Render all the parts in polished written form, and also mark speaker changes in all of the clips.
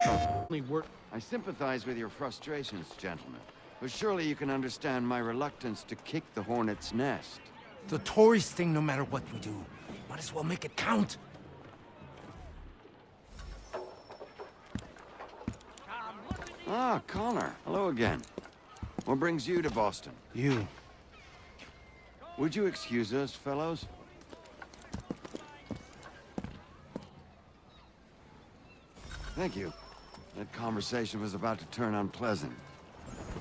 Speaker 1: I sympathize with your frustrations, gentlemen. But surely you can understand my reluctance to kick the hornet's nest.
Speaker 2: The Tories thing, no matter what we do. Might as well make it count.
Speaker 1: Ah, Connor. Hello again. What brings you to Boston?
Speaker 3: You.
Speaker 1: Would you excuse us, fellows? Thank you. That conversation was about to turn unpleasant.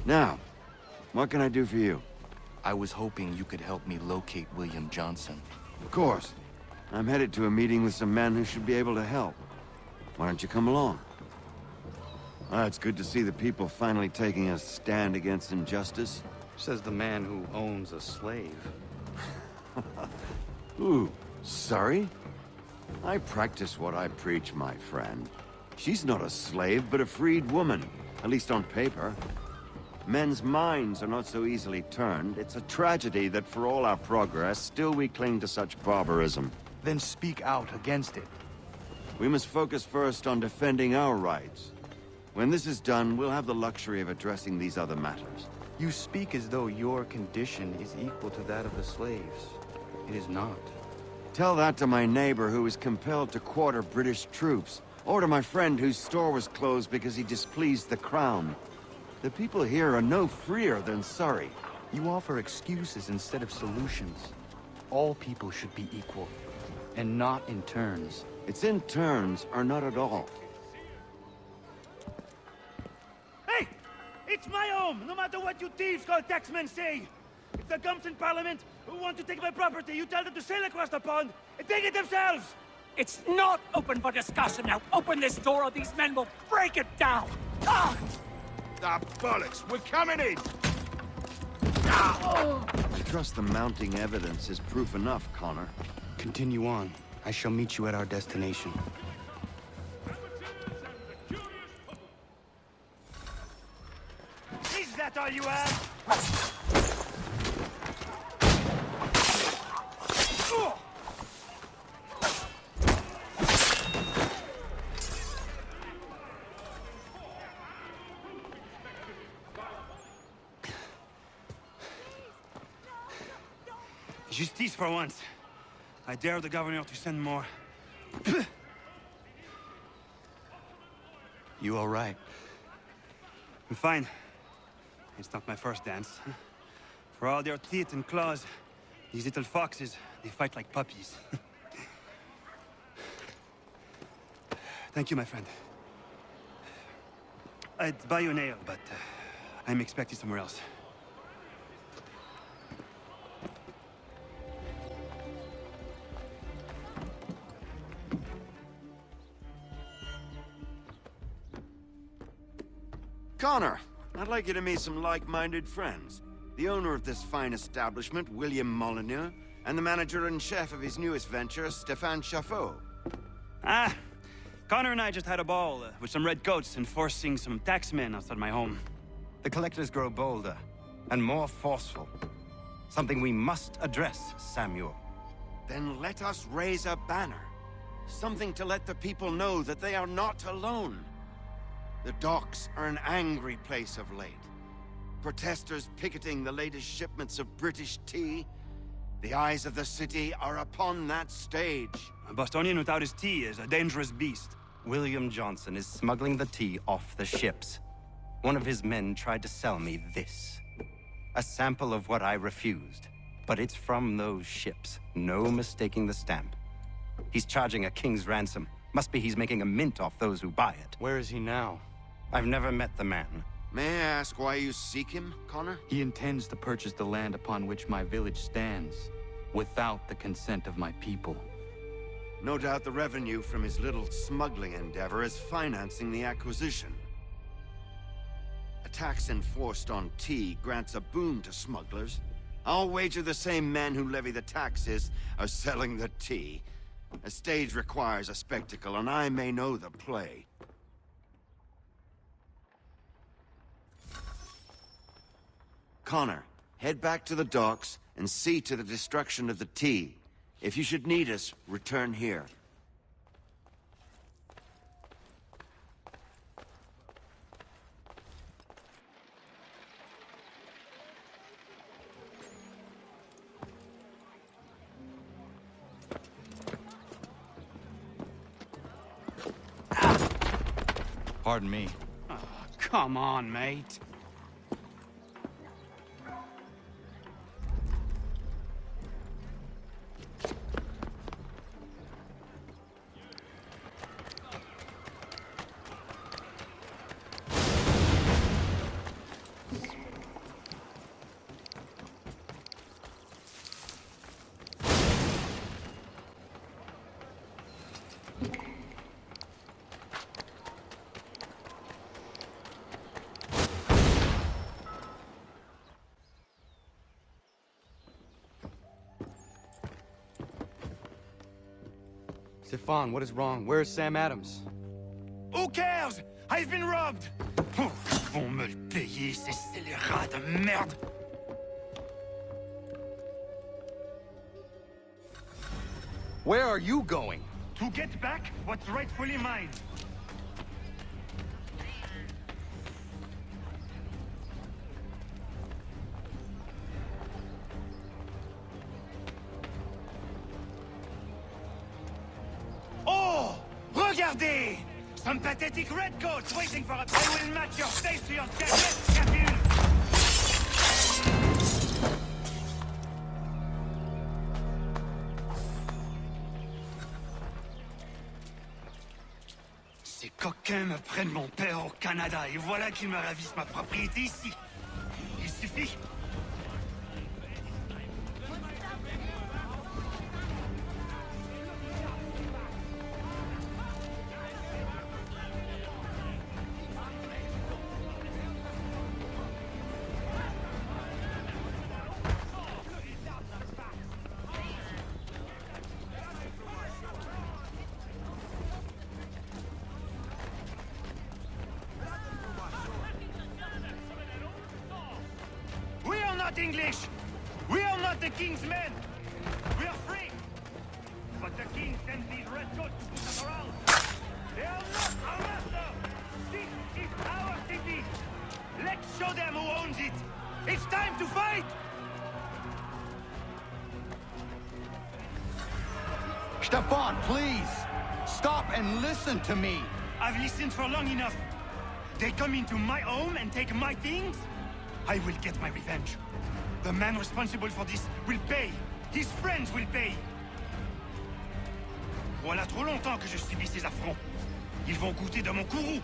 Speaker 1: Now, what can I do for you?
Speaker 3: I was hoping you could help me locate William Johnson.
Speaker 1: Of course. I'm headed to a meeting with some men who should be able to help. Why don't you come along? It's good to see the people finally taking a stand against injustice.
Speaker 3: Says the man who owns a slave.
Speaker 1: Ooh, sorry? I practice what I preach, my friend. She's not a slave, but a freed woman, at least on paper. Men's minds are not so easily turned. It's a tragedy that for all our progress, still we cling to such barbarism.
Speaker 3: Then speak out against it.
Speaker 1: We must focus first on defending our rights. When this is done, we'll have the luxury of addressing these other matters.
Speaker 3: You speak as though your condition is equal to that of the slaves. It is not.
Speaker 1: Tell that to my neighbor who was compelled to quarter British troops, or to my friend whose store was closed because he displeased the crown. The people here are no freer than Surrey.
Speaker 3: You offer excuses instead of solutions. All people should be equal, and not in turns.
Speaker 1: It's in turns, or not at all.
Speaker 4: Hey! It's my home, no matter what you thieves called taxmen say! If the gums in Parliament who want to take my property, you tell them to sail across the pond and take it themselves!
Speaker 5: It's not open for discussion now. Open this door or these men will break it down. Ah!
Speaker 6: Ah, bollocks! We're coming in!
Speaker 1: I trust the mounting evidence is proof enough, Connor.
Speaker 3: Continue on. I shall meet you at our destination.
Speaker 4: Is that all you have? Justice for once. I dare the governor to send more.
Speaker 3: You all right?
Speaker 4: I'm fine. It's not my first dance. For all their teeth and claws, these little foxes, they fight like puppies. Thank you, my friend. I'd buy you an ale, but I'm expecting somewhere else.
Speaker 1: Connor, I'd like you to meet some like-minded friends. The owner of this fine establishment, William Molyneux, and the manager and chef of his newest venture, Stéphane Chaffeau.
Speaker 4: Ah, Connor and I just had a ball with some redcoats enforcing some taxmen outside my home.
Speaker 7: The collectors grow bolder and more forceful. Something we must address, Samuel.
Speaker 1: Then let us raise a banner. Something to let the people know that they are not alone. The docks are an angry place of late. Protesters picketing the latest shipments of British tea. The eyes of the city are upon that stage.
Speaker 4: A Bostonian without his tea is a dangerous beast.
Speaker 7: William Johnson is smuggling the tea off the ships. One of his men tried to sell me this. A sample of what I refused. But it's from those ships. No mistaking the stamp. He's charging a king's ransom. Must be he's making a mint off those who buy it.
Speaker 3: Where is he now?
Speaker 7: I've never met the man.
Speaker 1: May I ask why you seek him, Connor?
Speaker 3: He intends to purchase the land upon which my village stands, without the consent of my people.
Speaker 1: No doubt the revenue from his little smuggling endeavor is financing the acquisition. A tax enforced on tea grants a boon to smugglers. I'll wager the same men who levy the taxes are selling the tea. A stage requires a spectacle, and I may know the play. Connor, head back to the docks and see to the destruction of the tea. If you should need us, return here.
Speaker 8: Pardon me.
Speaker 3: Oh, come on, mate. Stefan, what is wrong? Where is Sam Adams?
Speaker 4: Who cares? I've been robbed! Oh, ils vont me le payer, ces scélérats de merde!
Speaker 3: Where are you going?
Speaker 4: To get back what's rightfully mine. Oh! Regardez! Some pathetic redcoats waiting for a... I will match your face to your jacket, Captain! Ces coquins me prennent mon père au Canada et voilà qu'ils me ravissent ma propriété ici. Il suffit. We are not English! We are not the king's men! We are free! But the king sends these redcoats to put us around! They are not our master! This is our city! Let's show them who owns it! It's time to fight!
Speaker 3: Stefan, please! Stop and listen to me!
Speaker 4: I've listened for long enough. They come into my home and take my things? I will get my revenge. The man responsible for this will pay. His friends will pay. Voilà trop longtemps que je subis ces affronts. Ils vont goûter de mon courroux.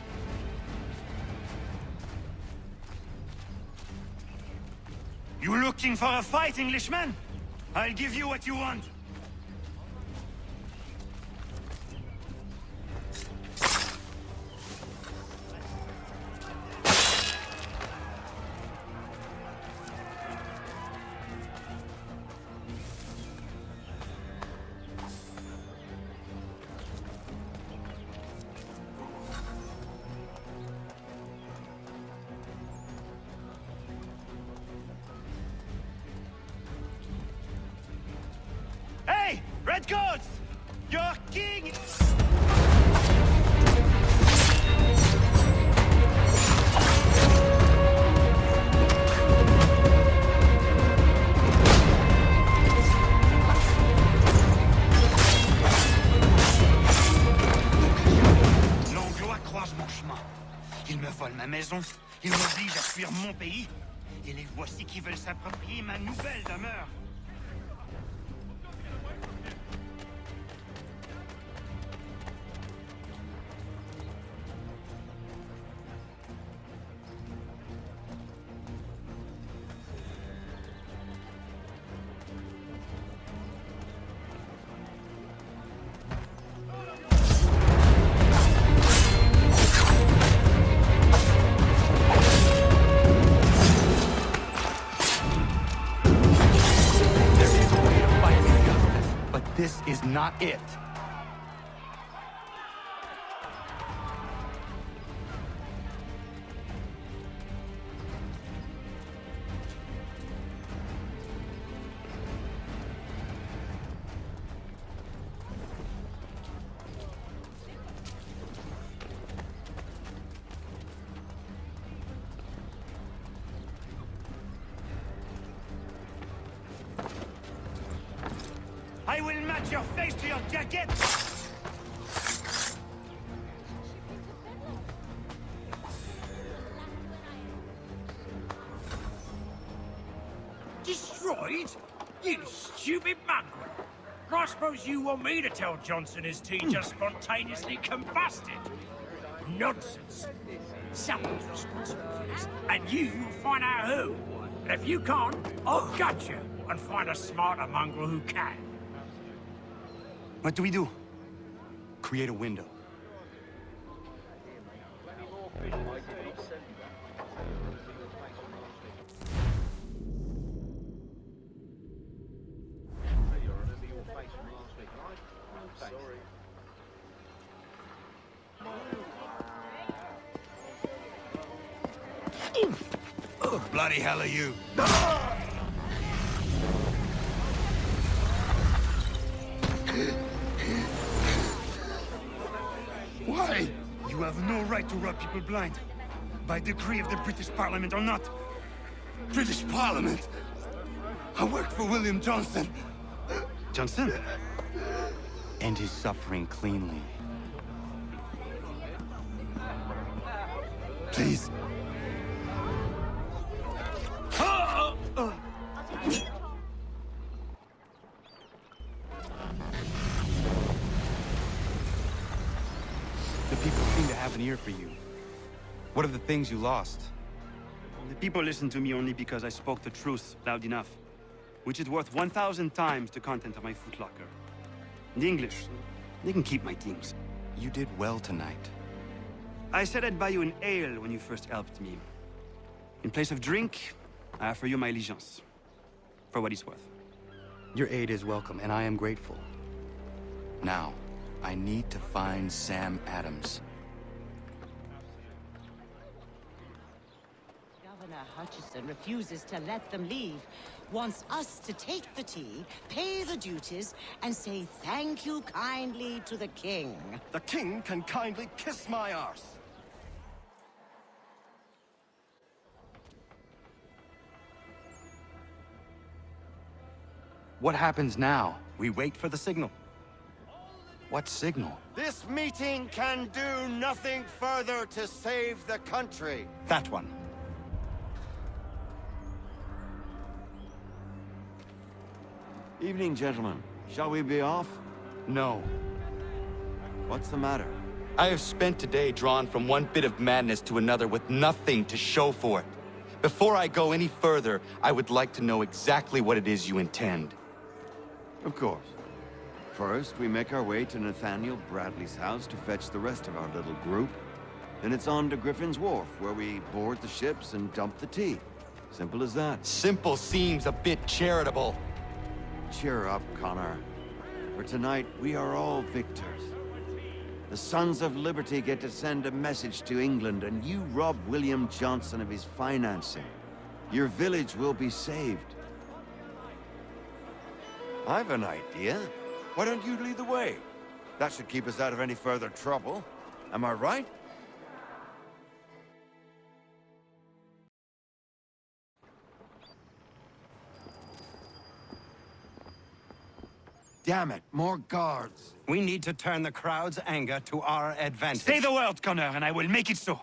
Speaker 4: You looking for a fight, Englishman? I'll give you what you want. Hey! Redcoats! Your king... L'Anglois croise mon chemin. Ils me volent ma maison. Ils m'obligent à fuir mon pays. Et les voici qui veulent s'approprier ma nouvelle demeure.
Speaker 3: This is not it.
Speaker 4: I will match your face to your jacket!
Speaker 5: died? You stupid mongrel! I suppose you want me to tell Johnson his tea just spontaneously combusted? Nonsense. Someone's responsible for this, and you will find out who. And if you can't, I'll gut you and find a smarter mongrel who can.
Speaker 3: What do we do? Create a window.
Speaker 6: Bloody hell are you? Why? You have no right to rob people blind. By decree of the British Parliament or not. British Parliament? I worked for William Johnson.
Speaker 3: Johnson? End his suffering cleanly.
Speaker 6: Please.
Speaker 3: The people seem to have an ear for you. What are the things you lost?
Speaker 8: The people listen to me only because I spoke the truth loud enough, which is worth 1,000 times the content of my footlocker. The English, they can keep my things.
Speaker 3: You did well tonight.
Speaker 8: I said I'd buy you an ale when you first helped me. In place of drink, I offer you my allegiance. For what it's worth.
Speaker 3: Your aid is welcome, and I am grateful. Now, I need to find Sam Adams.
Speaker 9: Governor Hutchison refuses to let them leave. Wants us to take the tea, pay the duties, and say thank you kindly to the king.
Speaker 6: The king can kindly kiss my arse.
Speaker 3: What happens now?
Speaker 7: We wait for the signal.
Speaker 3: What signal?
Speaker 1: This meeting can do nothing further to save the country.
Speaker 7: That one.
Speaker 1: Evening, gentlemen. Shall we be off?
Speaker 3: No.
Speaker 1: What's the matter?
Speaker 3: I have spent today drawn from one bit of madness to another with nothing to show for it. Before I go any further, I would like to know exactly what it is you intend.
Speaker 1: Of course. First, we make our way to Nathaniel Bradley's house to fetch the rest of our little group. Then it's on to Griffin's Wharf, where we board the ships and dump the tea. Simple as that.
Speaker 3: Simple seems a bit charitable.
Speaker 1: Cheer up, Connor. For tonight, we are all victors. The Sons of Liberty get to send a message to England, and you rob William Johnson of his financing. Your village will be saved. I've an idea. Why don't you lead the way? That should keep us out of any further trouble. Am I right? Damn it, more guards.
Speaker 7: We need to turn the crowd's anger to our advantage.
Speaker 8: Say the word, Connor, and I will make it so.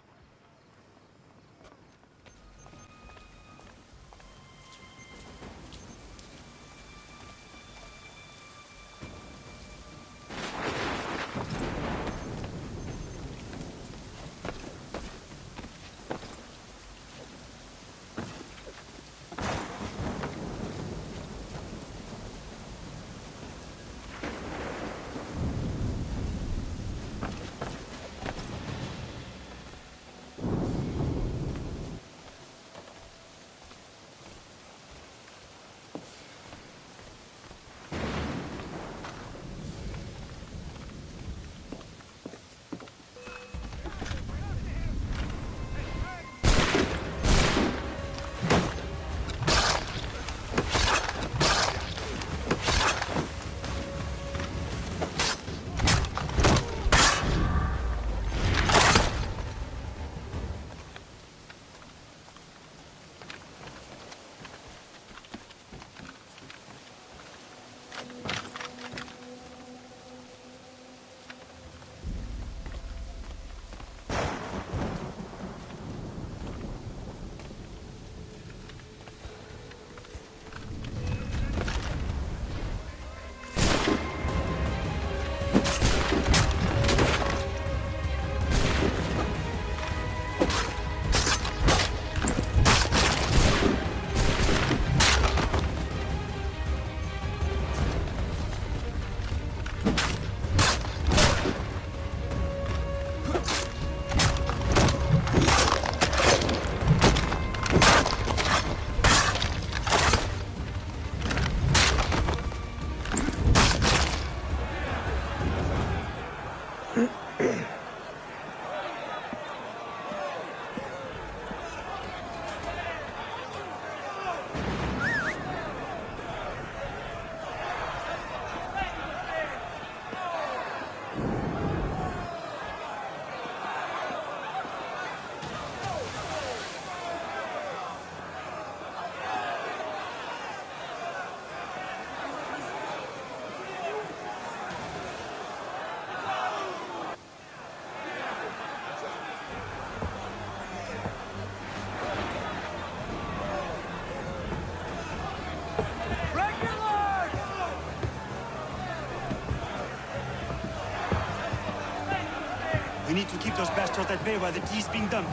Speaker 8: We need to keep those bastards at bay while the tea is being dumped.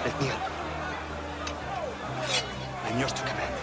Speaker 8: Let me help. I'm yours to command.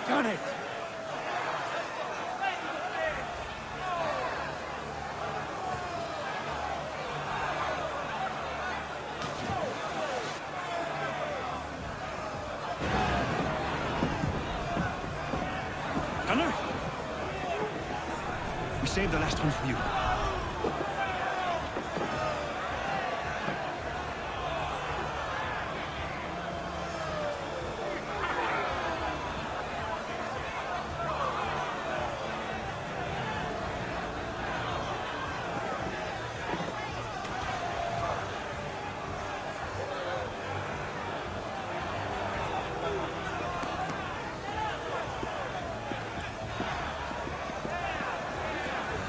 Speaker 2: Done it!
Speaker 8: Gunner? We saved the last one for you.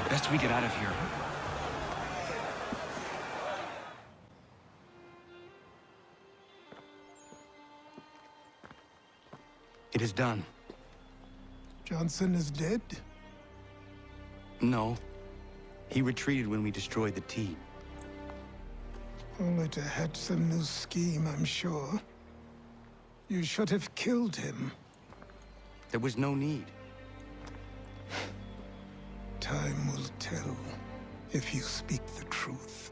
Speaker 8: Best we get out of here. It is done.
Speaker 10: Johnson is dead?
Speaker 3: No. He retreated when we destroyed the tea.
Speaker 10: Only to hatch some new scheme, I'm sure. You should have killed him.
Speaker 3: There was no need.
Speaker 10: Time will tell if you speak the truth.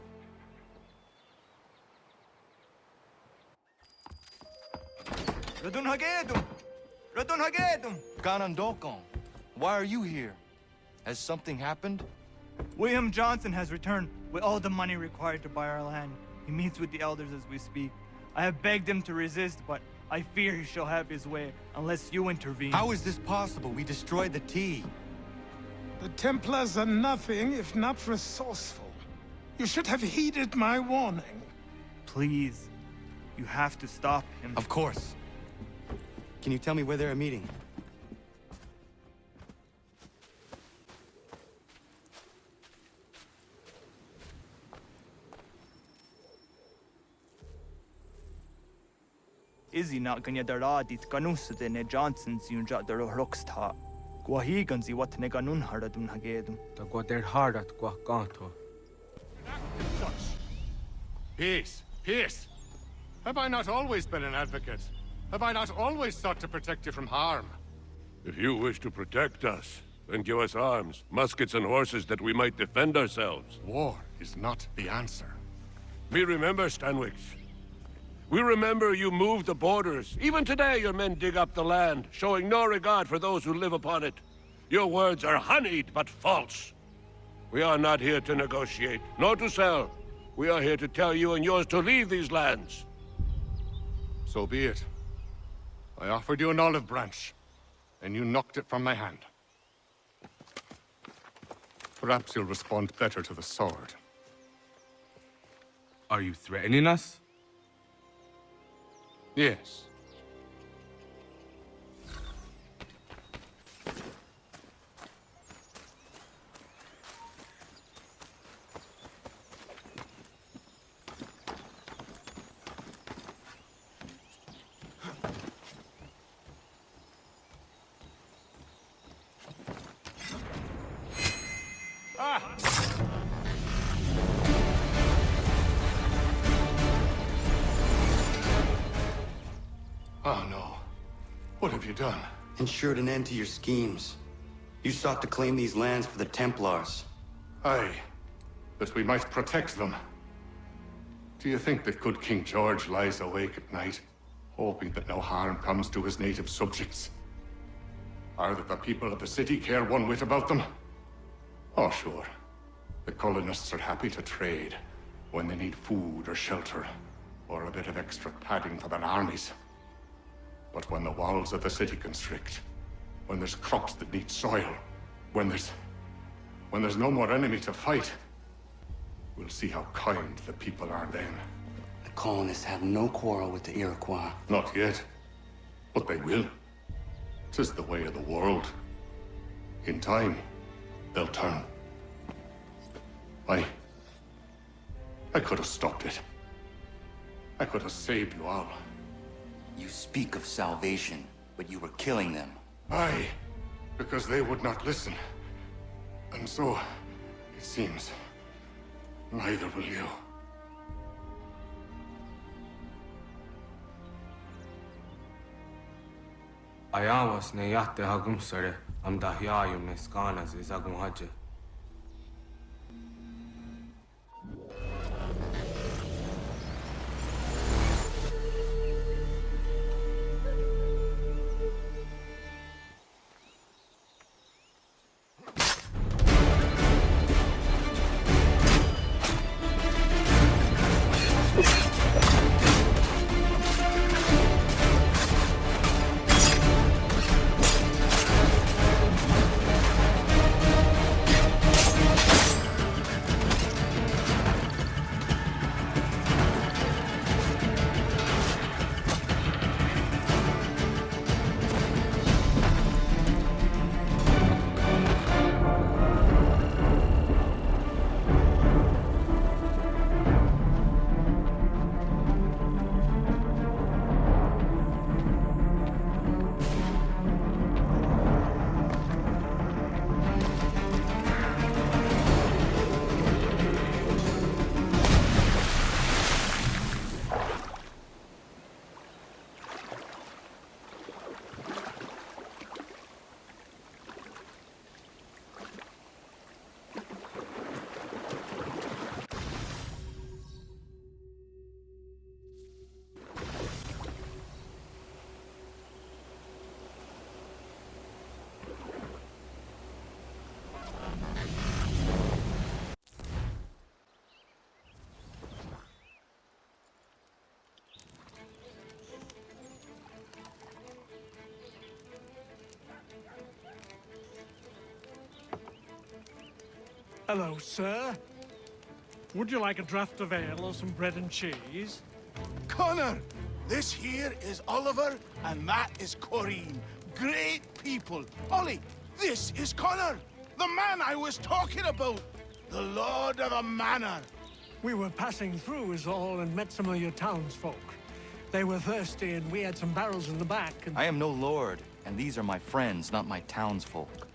Speaker 2: Radun Hagedum! Radun Hagedum!
Speaker 3: Ganondokon, why are you here? Has something happened?
Speaker 11: William Johnson has returned with all the money required to buy our land. He meets with the elders as we speak. I have begged him to resist, but I fear he shall have his way unless you intervene.
Speaker 3: How is this possible? We destroyed the tea.
Speaker 10: The Templars are nothing if not resourceful. You should have heeded my warning.
Speaker 11: Please, you have to stop him.
Speaker 3: Of course. Can you tell me where they're meeting?
Speaker 11: Izzy not ganya daradit ganusade ne Johnson's yunja daro rocksta. Guahiganzi what ne ganun haradun hagedum.
Speaker 2: The Guader Hardat Guacanto.
Speaker 12: Peace! Peace! Have I not always been an advocate? Have I not always sought to protect you from harm?
Speaker 13: If you wish to protect us, then give us arms, muskets and horses that we might defend ourselves.
Speaker 12: War is not the answer.
Speaker 13: We remember, Stanwix. We remember you moved the borders. Even today your men dig up the land, showing no regard for those who live upon it. Your words are honeyed, but false. We are not here to negotiate, nor to sell. We are here to tell you and yours to leave these lands.
Speaker 12: So be it. I offered you an olive branch, and you knocked it from my hand. Perhaps you'll respond better to the sword.
Speaker 2: Are you threatening us?
Speaker 12: Yes. Oh no. What have you done?
Speaker 7: Ensured an end to your schemes. You sought to claim these lands for the Templars.
Speaker 12: Aye, that we might protect them. Do you think that good King George lies awake at night, hoping that no harm comes to his native subjects? Or that the people of the city care one whit about them? Oh, sure. The colonists are happy to trade when they need food or shelter, or a bit of extra padding for their armies. But when the walls of the city constrict, when there's crops that need soil, when there's no more enemy to fight, we'll see how kind the people are then.
Speaker 7: The colonists have no quarrel with the Iroquois.
Speaker 12: Not yet, but they will. 'Tis the way of the world. In time, they'll turn. I could have stopped it. I could have saved you all.
Speaker 3: You speak of salvation, but you were killing them.
Speaker 12: Aye, because they would not listen. And so, it seems, neither will you.
Speaker 2: Ayawas ne yatte hagum sare, am dahyayum ne skanas izagum haje.
Speaker 14: Hello, sir. Would you like a draught of ale or some bread and cheese?
Speaker 15: Connor, this here is Oliver, and that is Corinne. Great people. Ollie, this is Connor, the man I was talking about. The Lord of the Manor.
Speaker 14: We were passing through is all and met some of your townsfolk. They were thirsty and we had some barrels in the back and...
Speaker 3: I am no lord, and these are my friends, not my townsfolk.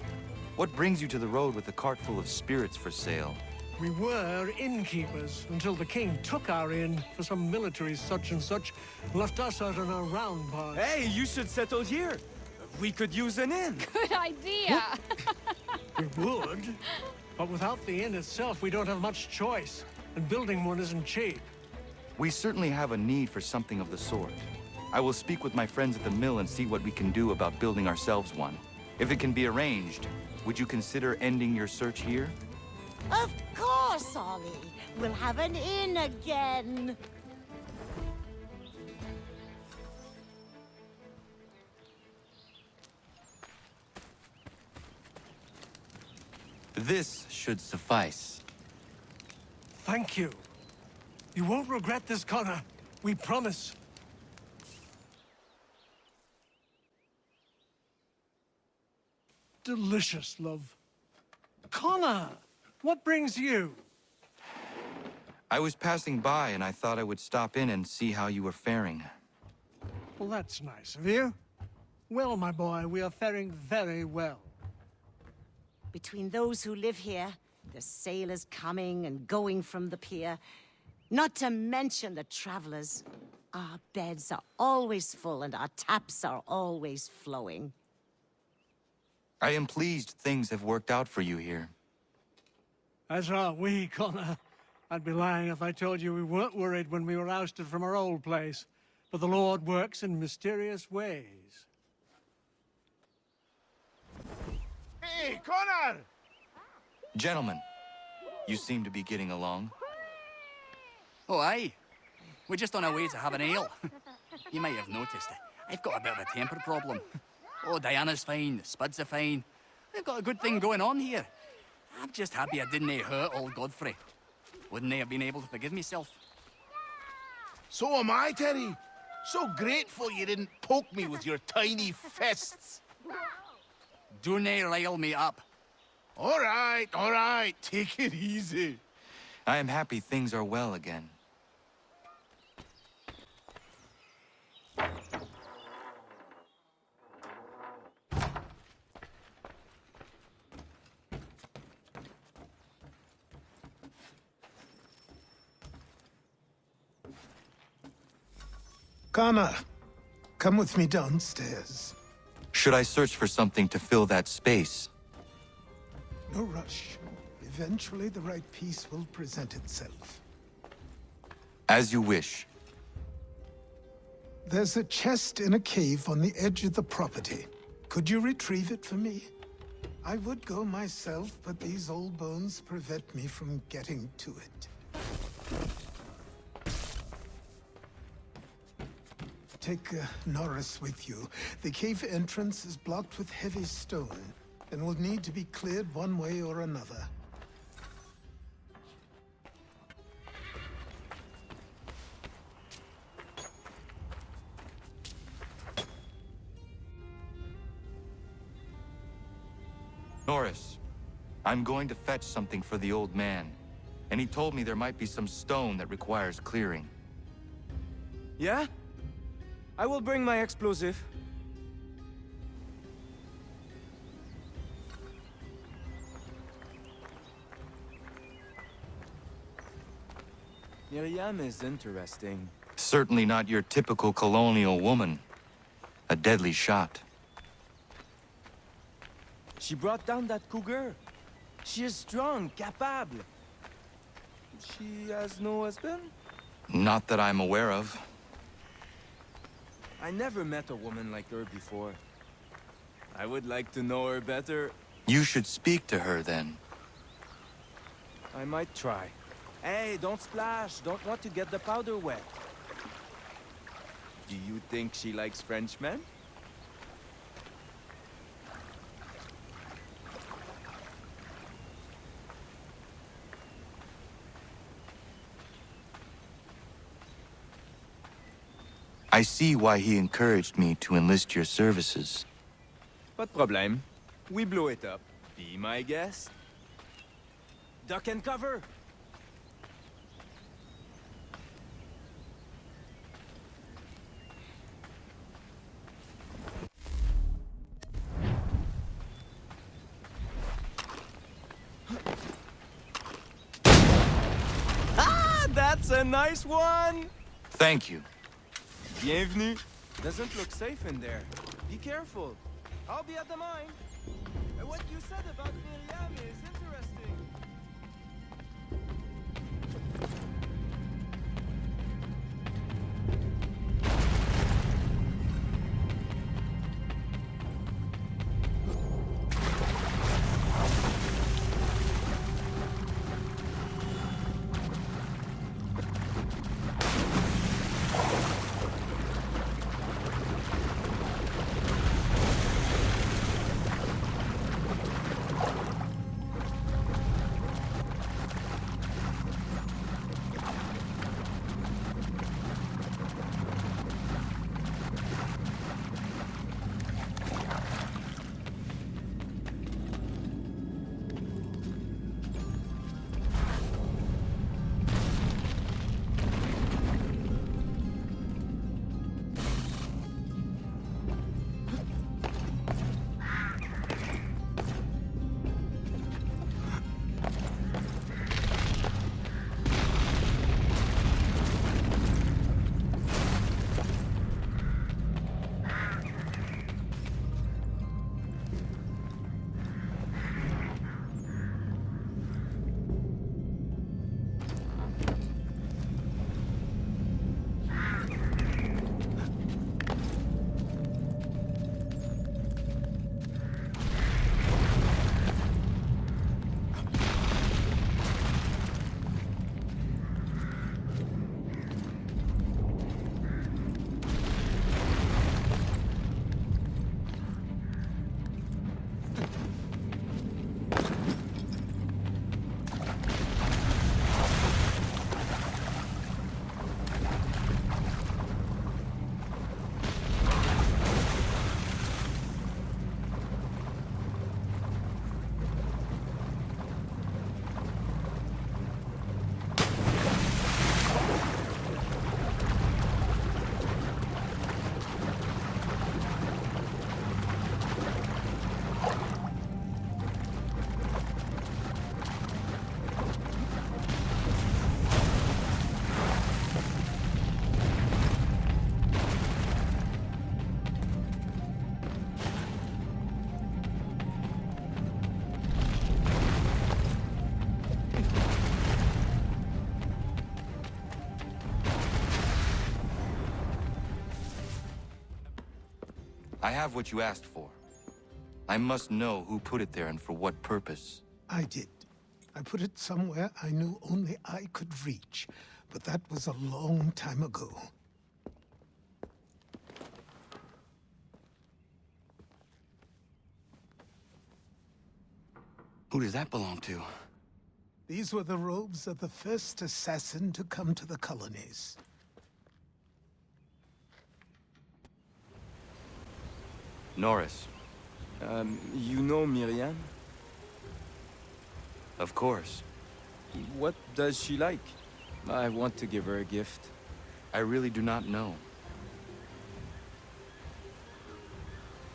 Speaker 3: What brings you to the road with a cart full of spirits for sale?
Speaker 14: We were innkeepers until the king took our inn for some military such and such, left us out on our round path.
Speaker 11: Hey, you should settle here. We could use an inn.
Speaker 16: Good idea.
Speaker 14: We would, but without the inn itself, we don't have much choice, and building one isn't cheap.
Speaker 3: We certainly have a need for something of the sort. I will speak with my friends at the mill and see what we can do about building ourselves one. If it can be arranged, would you consider ending your search here?
Speaker 9: Of course, Ollie. We'll have an inn again.
Speaker 3: This should suffice.
Speaker 14: Thank you. You won't regret this, Connor. We promise. Delicious, love. Connor! What brings you?
Speaker 3: I was passing by and I thought I would stop in and see how you were faring.
Speaker 14: Well, that's nice of you. Well, my boy, we are faring very well.
Speaker 9: Between those who live here, the sailors coming and going from the pier, not to mention the travelers, our beds are always full and our taps are always flowing.
Speaker 3: I am pleased things have worked out for you here.
Speaker 14: As are we, Connor. I'd be lying if I told you we weren't worried when we were ousted from our old place. But the Lord works in mysterious ways.
Speaker 15: Hey, Connor!
Speaker 3: Gentlemen, you seem to be getting along.
Speaker 17: Oh, aye. We're just on our way to have an ale. You might have noticed, I've got a bit of a temper problem. Oh, Diana's fine, the Spuds are fine. We've got a good thing going on here. I'm just happy I didn't hurt old Godfrey. Wouldn't I have been able to forgive myself?
Speaker 15: So am I, Terry. So grateful you didn't poke me with your tiny fists.
Speaker 17: Do nae rile me up.
Speaker 15: All right. Take it easy.
Speaker 3: I am happy things are well again.
Speaker 10: Connor, come with me downstairs.
Speaker 3: Should I search for something to fill that space?
Speaker 10: No rush. Eventually, the right piece will present itself.
Speaker 3: As you wish.
Speaker 10: There's a chest in a cave on the edge of the property. Could you retrieve it for me? I would go myself, but these old bones prevent me from getting to it. Take Norris with you. The cave entrance is blocked with heavy stone, and will need to be cleared one way or another.
Speaker 3: Norris, I'm going to fetch something for the old man, and he told me there might be some stone that requires clearing.
Speaker 11: Yeah? I will bring my explosive. Miriam is interesting.
Speaker 3: Certainly not your typical colonial woman. A deadly shot.
Speaker 11: She brought down that cougar. She is strong, capable. She has no husband?
Speaker 3: Not that I'm aware of.
Speaker 11: I never met a woman like her before. I would like to know her better.
Speaker 3: You should speak to her then.
Speaker 11: I might try. Hey, don't splash. Don't want to get the powder wet. Do you think she likes Frenchmen?
Speaker 3: I see why he encouraged me to enlist your services.
Speaker 16: Pas de problème. We blew it up. Be my guest. Duck and cover! Ah, that's a nice one!
Speaker 3: Thank you.
Speaker 16: Bienvenue. Doesn't look safe in there. Be careful. I'll be at the mine. What you said about Miriam is interesting.
Speaker 3: I have what you asked for. I must know who put it there and for what purpose.
Speaker 10: I did. I put it somewhere I knew only I could reach, but that was a long time ago.
Speaker 3: Who does that belong to?
Speaker 10: These were the robes of the first assassin to come to the colonies.
Speaker 3: Norris.
Speaker 16: You know Miriam?
Speaker 3: Of course.
Speaker 16: What does she like? I want to give her a gift.
Speaker 3: I really do not know.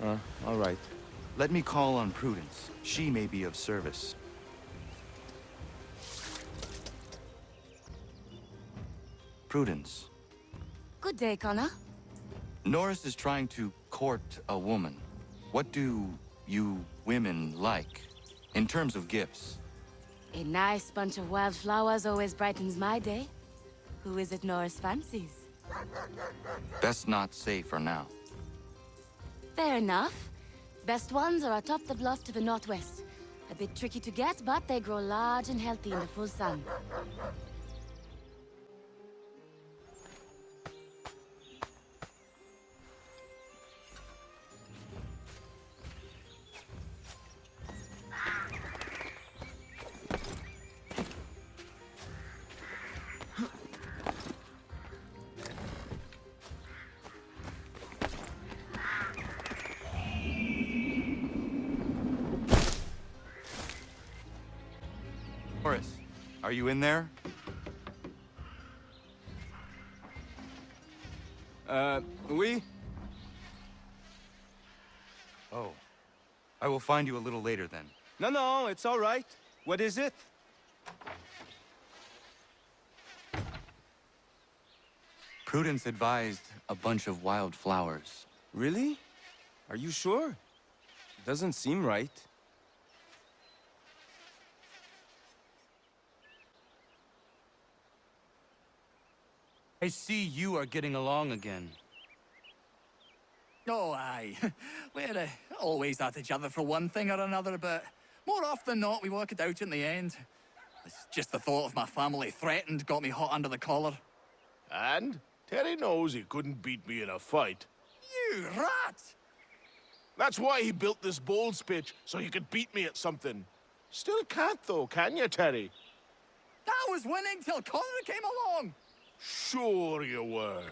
Speaker 16: All right.
Speaker 3: Let me call on Prudence. She may be of service. Prudence.
Speaker 18: Good day, Connor.
Speaker 3: Norris is trying to court a woman. What do you women like, in terms of gifts?
Speaker 18: A nice bunch of wildflowers always brightens my day. Who is it Norris fancies?
Speaker 3: Best not say for now.
Speaker 18: Fair enough. Best ones are atop the bluff to the northwest. A bit tricky to get, but they grow large and healthy in the full sun.
Speaker 3: Are you in there?
Speaker 16: Oui?
Speaker 3: Oh. I will find you a little later then.
Speaker 16: No, it's all right. What is it?
Speaker 3: Prudence advised a bunch of wild flowers.
Speaker 16: Really? Are you sure? Doesn't seem right.
Speaker 3: I see you are getting along again.
Speaker 17: Oh, aye. We're always at each other for one thing or another, but more often than not, we work it out in the end. It's just the thought of my family threatened got me hot under the collar.
Speaker 15: And Terry knows he couldn't beat me in a fight.
Speaker 17: You rat!
Speaker 15: That's why he built this bowls pitch, so he could beat me at something. Still can't, though, can you, Terry?
Speaker 17: I was winning till Connor came along!
Speaker 15: Sure you were.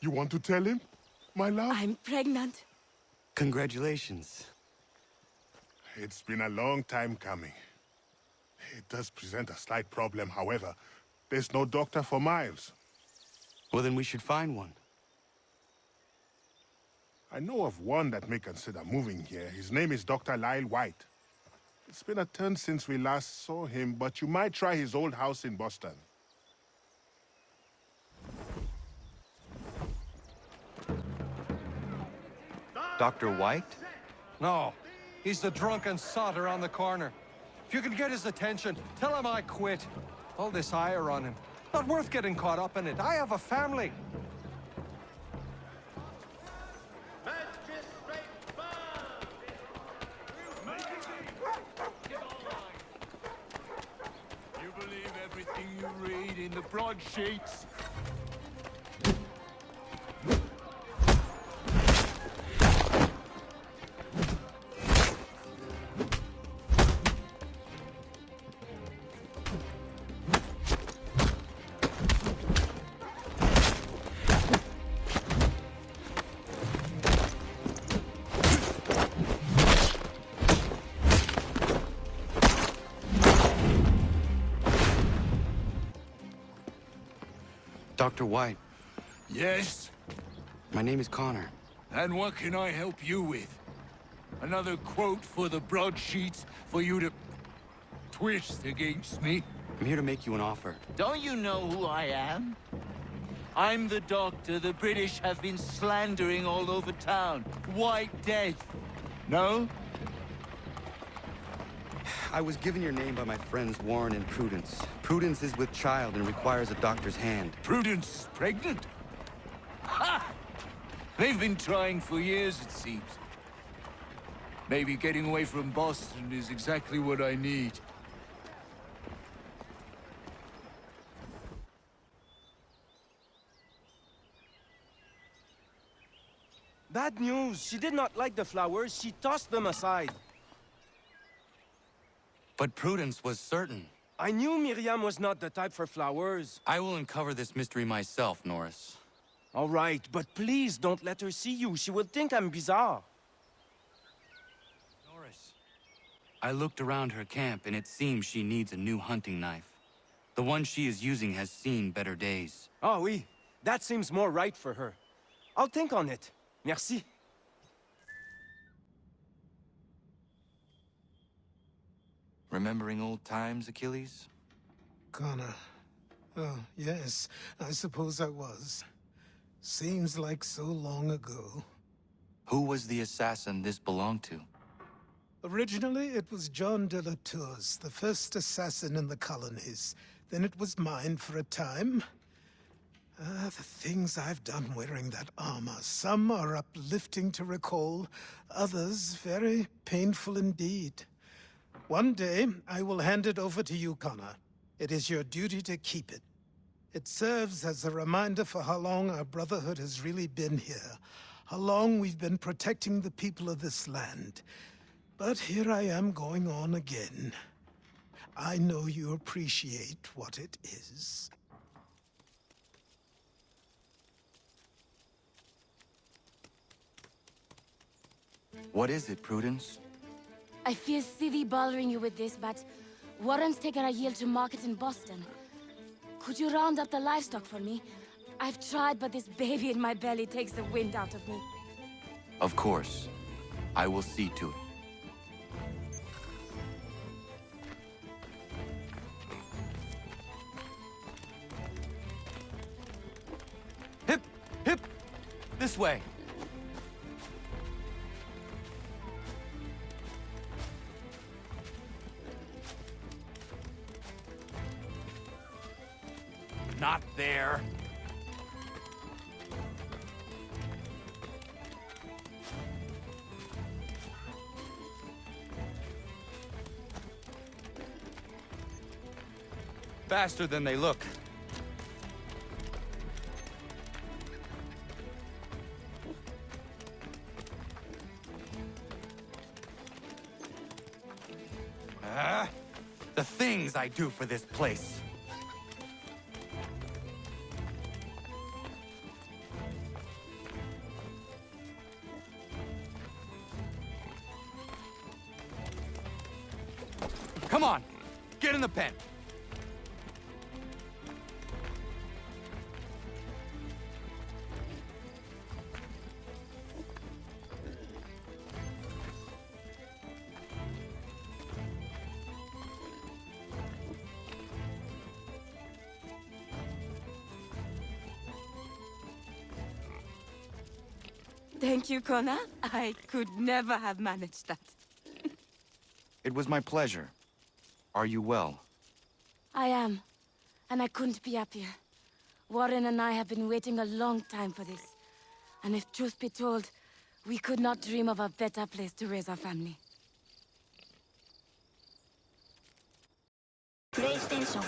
Speaker 12: You want to tell him, my love?
Speaker 18: I'm pregnant.
Speaker 7: Congratulations.
Speaker 12: It's been a long time coming. It does present a slight problem, however. There's no doctor for Miles.
Speaker 7: Well, then we should find one.
Speaker 12: I know of one that may consider moving here. His name is Dr. Lyle White. It's been a turn since we last saw him, but you might try his old house in Boston.
Speaker 3: Dr. White?
Speaker 19: No. He's the drunken sotter on the corner. If you can get his attention, tell him I quit. All this ire on him. Not worth getting caught up in it. I have a family.
Speaker 15: You believe everything you read in the broadsheets?
Speaker 7: Dr. White.
Speaker 15: Yes?
Speaker 7: My name is Connor.
Speaker 15: And what can I help you with? Another quote for the broadsheets for you to twist against me?
Speaker 7: I'm here to make you an offer.
Speaker 20: Don't you know who I am? I'm the doctor the British have been slandering all over town. White Death. No?
Speaker 7: I was given your name by my friends Warren and Prudence. Prudence is with child and requires a doctor's hand.
Speaker 15: Prudence pregnant? Ha! They've been trying for years, it seems. Maybe getting away from Boston is exactly what I need.
Speaker 16: Bad news. She did not like the flowers. She tossed them aside.
Speaker 3: But Prudence was certain.
Speaker 16: I knew Miriam was not the type for flowers.
Speaker 3: I will uncover this mystery myself, Norris.
Speaker 16: All right, but please don't let her see you. She will think I'm bizarre.
Speaker 3: Norris. I looked around her camp, and it seems she needs a new hunting knife. The one she is using has seen better days.
Speaker 16: Ah, oui. That seems more right for her. I'll think on it. Merci.
Speaker 3: Remembering old times, Achilles?
Speaker 10: Connor. Oh, yes. I suppose I was. Seems like so long ago.
Speaker 3: Who was the assassin this belonged to?
Speaker 10: Originally, it was John de la Tour's, the first assassin in the colonies. Then it was mine for a time. The things I've done wearing that armor. Some are uplifting to recall, others very painful indeed. One day, I will hand it over to you, Connor. It is your duty to keep it. It serves as a reminder for how long our Brotherhood has really been here. How long we've been protecting the people of this land. But here I am going on again. I know you appreciate what it is.
Speaker 3: What is it, Prudence?
Speaker 18: I feel silly bothering you with this, but Warren's taken a yield to market in Boston. Could you round up the livestock for me? I've tried, but this baby in my belly takes the wind out of me.
Speaker 3: Of course. I will see to it. Hip! Hip! This way!
Speaker 20: Not there.
Speaker 3: Faster than they look. The things I do for this place. Come on, get in the pen.
Speaker 18: Thank you, Connor. I could never have managed that.
Speaker 3: It was my pleasure. Are you well?
Speaker 18: I am. And I couldn't be happier. Warren and I have been waiting a long time for this. And if truth be told, we could not dream of a better place to raise our family.
Speaker 21: PlayStation